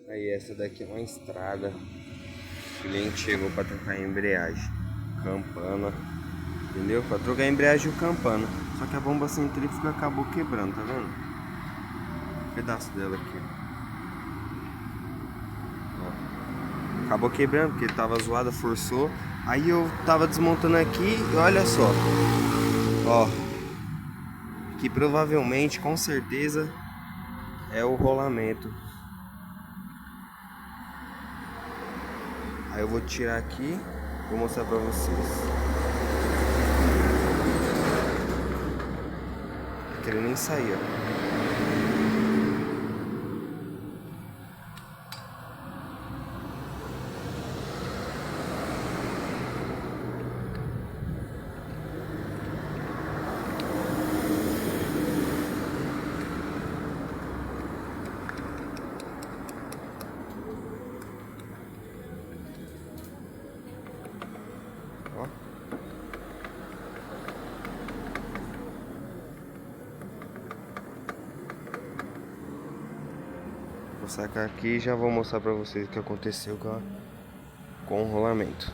Aí essa daqui é uma estrada. O cliente chegou para trocar a embreagem. Campana. Entendeu? Para trocar a embreagem e o campana. Só que a bomba centrífuga acabou quebrando, tá vendo? Um pedaço dela aqui. Ó. Acabou quebrando porque tava zoada, forçou. Aí eu tava desmontando aqui e olha só. Ó. Que provavelmente, com certeza, é o rolamento. Aí eu vou tirar aqui, vou mostrar pra vocês. Não quero nem sair, ó. Ó. Vou sacar aqui e já vou mostrar pra vocês o que aconteceu com o rolamento.